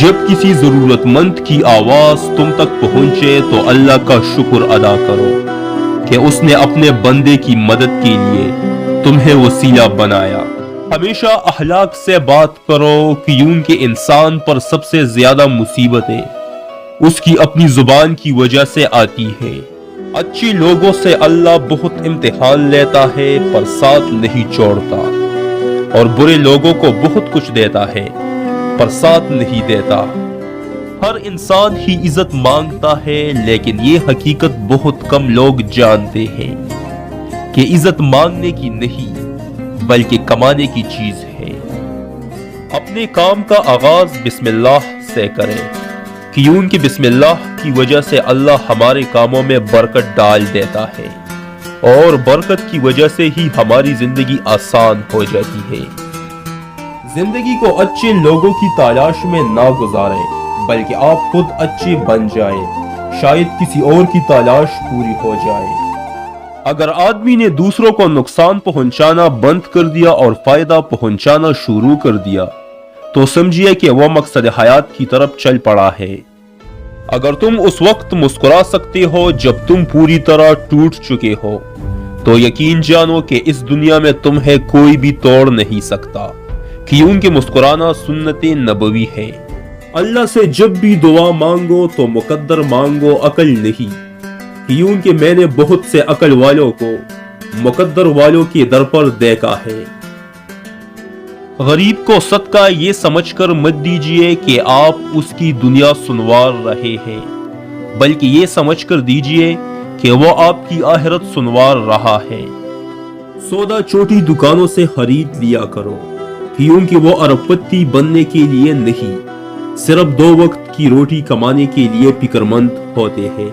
جب کسی ضرورت مند کی آواز تم تک پہنچے تو اللہ کا شکر ادا کرو کہ اس نے اپنے بندے کی مدد کے لیے تمہیں وسیلہ بنایا۔ ہمیشہ اخلاق سے بات کرو، کیونکہ انسان پر سب سے زیادہ مصیبتیں اس کی اپنی زبان کی وجہ سے آتی ہے۔ اچھے لوگوں سے اللہ بہت امتحان لیتا ہے پر ساتھ نہیں چھوڑتا، اور برے لوگوں کو بہت کچھ دیتا ہے پر ساتھ نہیں دیتا۔ ہر انسان ہی عزت مانگتا ہے، لیکن یہ حقیقت بہت کم لوگ جانتے ہیں کہ عزت مانگنے کی نہیں بلکہ کمانے کی چیز ہے۔ اپنے کام کا آغاز بسم اللہ سے کریں، کیونکہ بسم اللہ کی وجہ سے اللہ ہمارے کاموں میں برکت ڈال دیتا ہے، اور برکت کی وجہ سے ہی ہماری زندگی آسان ہو جاتی ہے۔ زندگی کو اچھے لوگوں کی تلاش میں نہ گزاریں، بلکہ آپ خود اچھے بن جائیں، شاید کسی اور کی تلاش پوری ہو جائے۔ اگر آدمی نے دوسروں کو نقصان پہنچانا بند کر دیا اور فائدہ پہنچانا شروع کر دیا تو سمجھیے کہ وہ مقصد حیات کی طرف چل پڑا ہے۔ اگر تم اس وقت مسکرا سکتے ہو جب تم پوری طرح ٹوٹ چکے ہو تو یقین جانو کہ اس دنیا میں تمہیں کوئی بھی توڑ نہیں سکتا، کیونکہ مسکرانا سنت نبوی ہے۔ اللہ سے جب بھی دعا مانگو تو مقدر مانگو، عقل نہیں، کیونکہ میں نے بہت سے عقل والوں کو مقدر والوں کے در پر دیکھا ہے۔ غریب کو صدقہ یہ سمجھ کر مت دیجئے کہ آپ اس کی دنیا سنوار رہے ہیں، بلکہ یہ سمجھ کر دیجئے کہ وہ آپ کی آخرت سنوار رہا ہے۔ سودا چھوٹی دکانوں سے خرید لیا کرو، کیونکہ وہ ارب پتی بننے کے لیے نہیں، صرف 2 وقت کی روٹی کمانے کے لیے فکر مند ہوتے ہیں۔